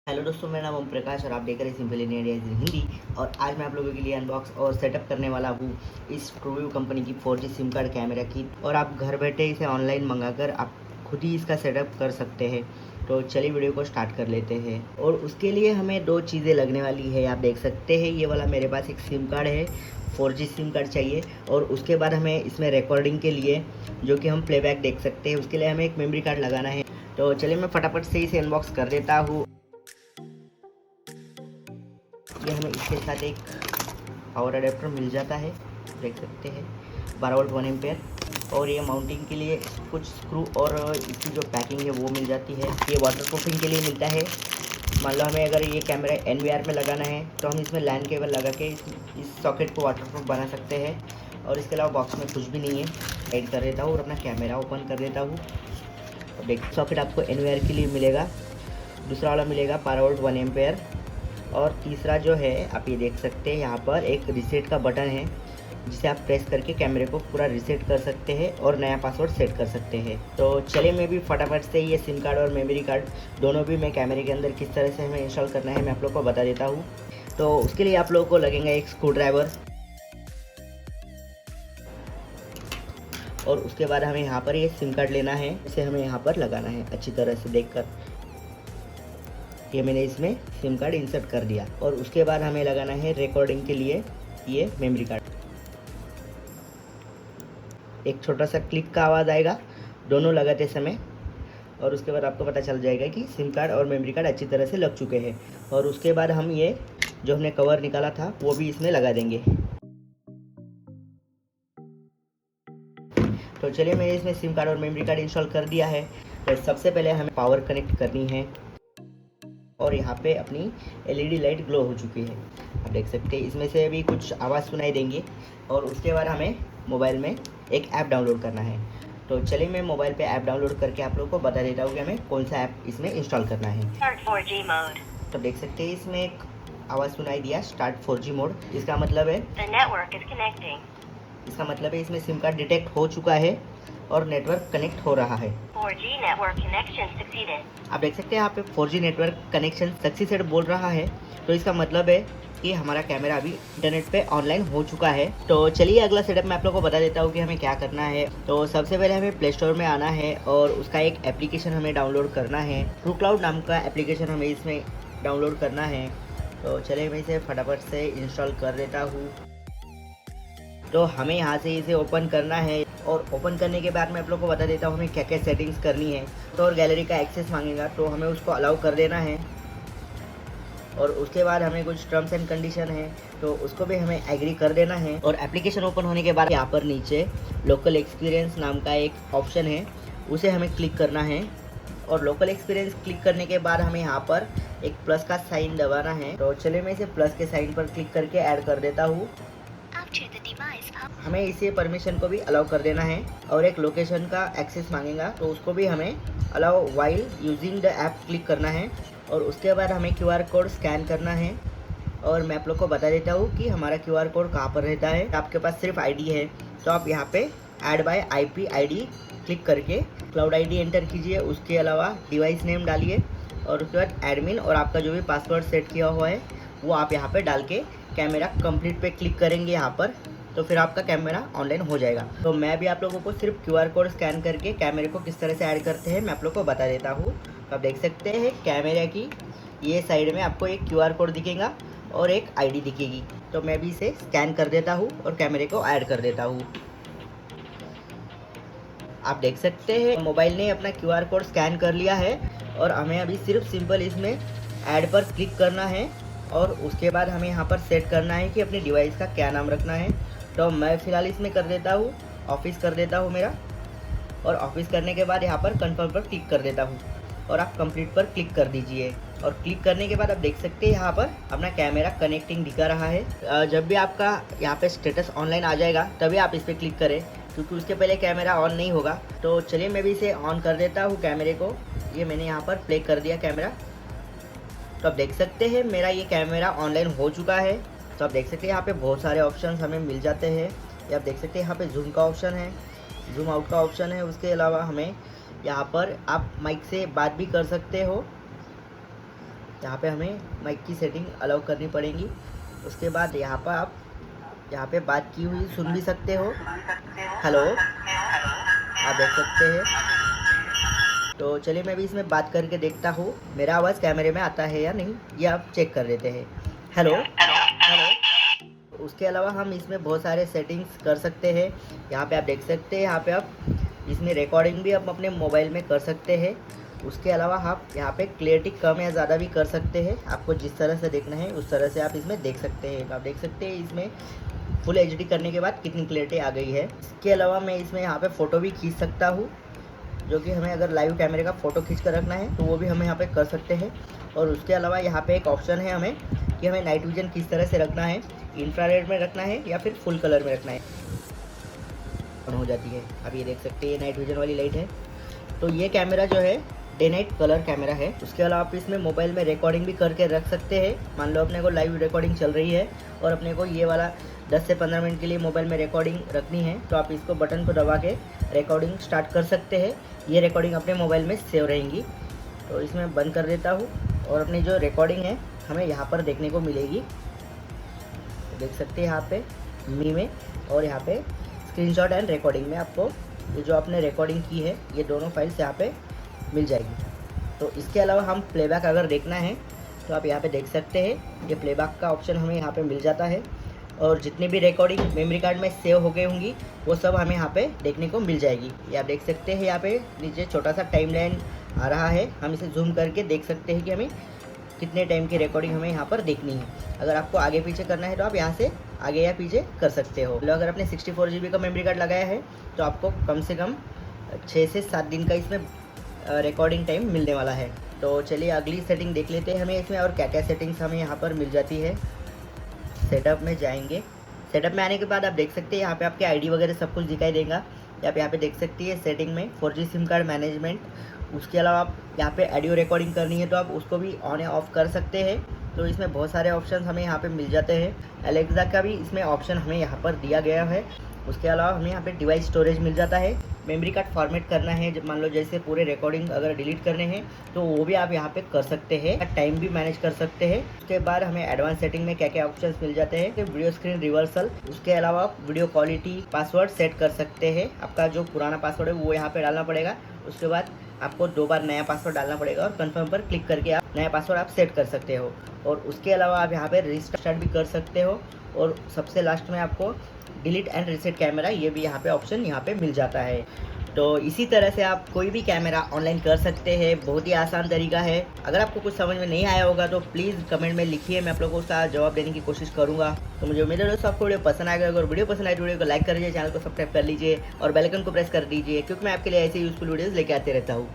Hello दोस्तों, मेरा नाम ओम प्रकाश और आप देख रहे हैं सिंपल इंडिया इन हिंदी। और आज मैं आप लोगों के लिए अनबॉक्स और सेटअप करने वाला हूँ इस ट्रूव्यू कंपनी की 4G सिम कार्ड कैमरा की। और आप घर बैठे इसे ऑनलाइन मंगाकर आप खुद ही इसका सेटअप कर सकते हैं। तो चलिए वीडियो को स्टार्ट कर लेते हैं। और उसके लिए हमें दो चीज़ें लगने वाली है। आप देख सकते हैं ये वाला मेरे पास एक सिम कार्ड है, 4G सिम कार्ड चाहिए। और उसके बाद हमें इसमें रिकॉर्डिंग के लिए, जो कि हम प्लेबैक देख सकते हैं, उसके लिए हमें एक मेमोरी कार्ड लगाना है। तो चलिए मैं फटाफट से इसे अनबॉक्स कर देता हूँ। ये हमें इसके साथ एक पावर अडेप्टर मिल जाता है, देख सकते हैं 12 वोल्ट 1 एम्पेयर। और ये माउंटिंग के लिए कुछ स्क्रू और इसकी जो पैकिंग है वो मिल जाती है। ये वाटर प्रूफिंग के लिए मिलता है। मान लो हमें अगर ये कैमरा NVR में लगाना है तो हम इसमें लैन केबल लगा के इस सॉकेट को वाटर प्रूफ बना सकते हैं। और इसके अलावा बॉक्स में कुछ भी नहीं है। ऐड कर देता हूँ और अपना कैमरा ओपन कर देता हूँ। देख, सॉकेट आपको NVR के लिए मिलेगा, दूसरा वाला मिलेगा 12 वोल्ट 1 एम्पेयर। और तीसरा जो है आप ये देख सकते हैं, यहाँ पर एक रीसेट का बटन है जिसे आप प्रेस करके कैमरे को पूरा रीसेट कर सकते हैं और नया पासवर्ड सेट कर सकते हैं। तो चलिए मैं भी फटाफट से ये सिम कार्ड और मेमोरी कार्ड दोनों भी मैं कैमरे के अंदर किस तरह से हमें इंस्टॉल करना है मैं आप लोग को बता देता हूँ। तो उसके लिए आप लोगों को लगेगा एक स्क्रू ड्राइवर। और उसके बाद हमें यहाँ पर ये सिम कार्ड लेना है, इसे हमें यहाँ पर लगाना है अच्छी तरह से देखकर। ये मैंने इसमें सिम कार्ड इंसर्ट कर दिया। और उसके बाद हमें लगाना है रिकॉर्डिंग के लिए ये मेमोरी कार्ड। एक छोटा सा क्लिक का आवाज़ आएगा दोनों लगाते समय। और उसके बाद आपको पता चल जाएगा कि सिम कार्ड और मेमोरी कार्ड अच्छी तरह से लग चुके हैं। और उसके बाद हम ये जो हमने कवर निकाला था वो भी इसमें लगा देंगे। तो चलिए मैंने इसमें सिम कार्ड और मेमोरी कार्ड इंस्टॉल कर दिया है। तो सबसे पहले हमें पावर कनेक्ट करनी है। और यहाँ पे अपनी LED लाइट ग्लो हो चुकी है, आप देख सकते हैं। इसमें से भी कुछ आवाज़ सुनाई देंगी। और उसके बाद हमें मोबाइल में एक ऐप डाउनलोड करना है। तो चलिए मैं मोबाइल पे ऐप डाउनलोड करके आप लोगों को बता देता हूँ कि हमें कौन सा ऐप इसमें इंस्टॉल करना है। Start 4G mode. तो देख सकते हैं इसमें एक आवाज़ सुनाई दिया, स्टार्ट 4G मोड। इसका मतलब है The network is connecting. इसमें सिम कार्ड डिटेक्ट हो चुका है और नेटवर्क कनेक्ट हो रहा है। 4G network connection succeeded. आप देख सकते हैं यहाँ पे 4G नेटवर्क कनेक्शन सक्सेसफुल बोल रहा है। तो इसका मतलब है कि हमारा कैमरा अभी इंटरनेट पे ऑनलाइन हो चुका है। तो चलिए अगला सेटअप मैं आप लोगों को बता देता हूँ कि हमें क्या करना है। तो सबसे पहले हमें प्ले स्टोर में आना है और उसका एक एप्लीकेशन हमें डाउनलोड करना है। ट्रू क्लाउड नाम का एप्लीकेशन हमें इसमें डाउनलोड करना है। तो चलिए मैं इसे फटाफट से इंस्टॉल कर देता हूँ। तो हमें यहाँ से इसे ओपन करना है। और ओपन करने के बाद मैं आप लोगों को बता देता हूँ हमें क्या क्या सेटिंग्स करनी है। तो और गैलरी का एक्सेस मांगेगा तो हमें उसको अलाउ कर देना है। और उसके बाद हमें कुछ टर्म्स एंड कंडीशन है तो उसको भी हमें एग्री कर देना है। और एप्लीकेशन ओपन होने के बाद यहाँ पर नीचे लोकल एक्सपीरियंस नाम का एक ऑप्शन है, उसे हमें क्लिक करना है। और लोकल एक्सपीरियंस क्लिक करने के बाद हमें यहाँ पर एक प्लस का साइन दबाना है। तो चलिए मैं इसे प्लस के साइन पर क्लिक करके ऐड कर देता हूँ। हमें इसे परमिशन को भी अलाउ कर देना है। और एक लोकेशन का एक्सेस मांगेगा तो उसको भी हमें allow while using the app click करना है। और उसके बाद हमें QR कोड स्कैन करना है। और मैं आप लोग को बता देता हूँ कि हमारा QR कोड कहाँ पर रहता है। आपके पास सिर्फ ID है तो आप यहाँ पे add by IP ID click करके क्लाउड ID एंटर कीजिए। उसके अलावा डिवाइस नेम डालिए और उसके बाद एडमिन और आपका जो भी पासवर्ड सेट किया हुआ है वो आप यहाँ पे डाल के कैमरा कंप्लीट पे क्लिक करेंगे यहाँ पर। तो फिर आपका कैमरा ऑनलाइन हो जाएगा। तो मैं भी आप लोगों को सिर्फ QR कोड स्कैन करके कैमरे को किस तरह से ऐड करते हैं मैं आप लोग को बता देता हूँ। तो आप देख सकते हैं कैमरे की ये साइड में आपको एक QR कोड दिखेगा और एक ID दिखेगी। तो मैं भी इसे स्कैन कर देता हूँ और कैमरे को ऐड कर देता हूँ। आप देख सकते हैं मोबाइल ने अपना QR कोड स्कैन कर लिया है। और हमें अभी सिर्फ सिंपल इसमें ऐड पर क्लिक करना है। और उसके बाद हमें यहाँ पर सेट करना है कि अपने डिवाइस का क्या नाम रखना है। तो मैं फ़िलहाल इसमें कर देता हूँ ऑफिस कर देता हूँ मेरा। और ऑफिस करने के बाद यहाँ पर कंफर्म पर क्लिक कर देता हूँ और आप कंप्लीट पर क्लिक कर दीजिए। और क्लिक करने के बाद आप देख सकते हैं यहाँ पर अपना कैमरा कनेक्टिंग दिखा रहा है। जब भी आपका यहाँ पे स्टेटस ऑनलाइन आ जाएगा तभी आप इस पर क्लिक करें, क्योंकि उसके पहले कैमरा ऑन नहीं होगा। तो चलिए मैं भी इसे ऑन कर देता हूँ कैमरे को। ये मैंने यहाँ पर प्ले कर दिया कैमरा। तो आप देख सकते हैं मेरा ये कैमरा ऑनलाइन हो चुका है। तो आप देख सकते हैं यहाँ पे बहुत सारे ऑप्शंस हमें मिल जाते हैं। ये आप देख सकते हैं यहाँ पे जूम का ऑप्शन है, जूम आउट का ऑप्शन है। उसके अलावा हमें यहाँ पर आप माइक से बात भी कर सकते हो। यहाँ पे हमें माइक की सेटिंग अलाउ करनी पड़ेगी। उसके बाद यहाँ पर आप यहाँ पे बात की हुई सुन भी सकते हो। हेलो, आप देख सकते हैं। तो चलिए मैं भी इसमें बात करके देखता हूँ मेरा आवाज़ कैमरे में आता है या नहीं, ये आप चेक कर लेते हैं। Hello hello. उसके अलावा हम इसमें बहुत सारे सेटिंग्स कर सकते हैं। यहाँ पे आप देख सकते हैं, यहाँ पे आप इसमें रिकॉर्डिंग भी आप अपने मोबाइल में कर सकते हैं। उसके अलावा आप यहाँ पे क्लियरिटी कम या ज़्यादा भी कर सकते हैं। आपको जिस तरह से देखना है उस तरह से आप इसमें देख सकते हैं। आप देख सकते हैं इसमें फुल HD करने के बाद कितनी क्लियरिटी आ गई है। इसके अलावा मैं इसमें यहाँ पे फ़ोटो भी खींच सकता हूँ, जो कि हमें अगर लाइव कैमरे का फ़ोटो खींच कर रखना है तो वो भी हमें यहाँ पे कर सकते हैं। और उसके अलावा यहाँ पे एक ऑप्शन है हमें कि हमें नाइट विजन किस तरह से रखना है, इंफ्रारेड में रखना है या फिर फुल कलर में रखना है। ऑन हो जाती है। अब ये देख सकते हैं, ये नाइट विजन वाली लाइट है। तो ये कैमरा जो है डे नाइट कलर कैमरा है। उसके अलावा आप इसमें मोबाइल में रिकॉर्डिंग भी करके रख सकते हैं। मान लो अपने को लाइव रिकॉर्डिंग चल रही है और अपने को ये वाला 10 से 15 मिनट के लिए मोबाइल में रिकॉर्डिंग रखनी है, तो आप इसको बटन को दबा के रिकॉर्डिंग स्टार्ट कर सकते हैं। ये रिकॉर्डिंग अपने मोबाइल में सेव रहेंगी। तो इसमें बंद कर देता हूँ और अपनी जो रिकॉर्डिंग है हमें यहाँ पर देखने को मिलेगी। तो देख सकते हैं यहाँ पे मी में और यहाँ पे स्क्रीनशॉट एंड रिकॉर्डिंग में आपको ये जो आपने रिकॉर्डिंग की है ये दोनों फाइल्स यहाँ पे मिल जाएगी। तो इसके अलावा हम प्लेबैक अगर देखना है तो आप यहाँ पे देख सकते हैं, ये प्लेबैक का ऑप्शन हमें यहाँ पे मिल जाता है। और जितनी भी रिकॉर्डिंग मेमोरी कार्ड में सेव हो गई होंगी वो सब हमें यहाँ पे देखने को मिल जाएगी। ये आप देख सकते हैं, यहाँ पे नीचे छोटा सा टाइमलाइन आ रहा है। हम इसे जूम करके देख सकते हैं कि हमें कितने टाइम की रिकॉर्डिंग हमें यहाँ पर देखनी है। अगर आपको आगे पीछे करना है तो आप यहाँ से आगे या पीछे कर सकते हो। अगर आपने 64 GB का मेमोरी कार्ड लगाया है तो आपको कम से कम 6 से 7 दिन का इसमें रिकॉर्डिंग टाइम मिलने वाला है। तो चलिए अगली सेटिंग देख लेते हैं हमें इसमें और क्या क्या सेटिंग्स हमें यहाँ पर मिल जाती है। सेटअप में जाएंगे। सेटअप में आने के बाद आप देख सकते हैं यहाँ पे आपके ID वगैरह सब कुछ दिखाई देगा। आप यहाँ पे देख सकती है सेटिंग में 4G सिम कार्ड मैनेजमेंट। उसके अलावा आप यहाँ पे ऑडियो रिकॉर्डिंग करनी है तो आप उसको भी ऑन या ऑफ कर सकते हैं। तो इसमें बहुत सारे ऑप्शन हमें यहाँ पे मिल जाते हैं। एलेक्सा का भी इसमें ऑप्शन हमें यहाँ पर दिया गया है। उसके अलावा हमें यहाँ पे डिवाइस स्टोरेज मिल जाता है। मेमोरी कार्ड फॉर्मेट करना है, जब मान लो जैसे पूरे रिकॉर्डिंग अगर डिलीट करने हैं तो वो भी आप यहाँ पे कर सकते हैं। टाइम भी मैनेज कर सकते हैं। उसके बाद हमें एडवांस सेटिंग में क्या क्या ऑप्शंस मिल जाते हैं कि वीडियो स्क्रीन रिवर्सल। उसके अलावा आप वीडियो क्वालिटी पासवर्ड सेट कर सकते हैं। आपका जो पुराना पासवर्ड है वो यहाँ पे डालना पड़ेगा। उसके बाद आपको 2 बार नया पासवर्ड डालना पड़ेगा और कंफर्म पर क्लिक करके आप नया पासवर्ड आप सेट कर सकते हो। और उसके अलावा आप यहाँ पे रिस्टार्ट भी कर सकते हो। और सबसे लास्ट में आपको डिलीट एंड रीसेट कैमरा, ये भी यहाँ पे ऑप्शन यहाँ पे मिल जाता है। तो इसी तरह से आप कोई भी कैमरा ऑनलाइन कर सकते हैं। बहुत ही आसान तरीका है। अगर आपको कुछ समझ में नहीं आया होगा तो प्लीज़ कमेंट में लिखिए, मैं आप लोगों को उसका जवाब देने की कोशिश करूँगा। तो मुझे उम्मीद है दोस्तों आपको वीडियो पसंद आएगा। अगर वीडियो पसंद आए तो वीडियो को लाइक कर दीजिए, चैनल को सब्सक्राइब कर लीजिए और बेल आइकन को प्रेस कर दीजिए, क्योंकि मैं आपके लिए ऐसे यूजफुल वीडियोज़ लेके आते रहता हूँ।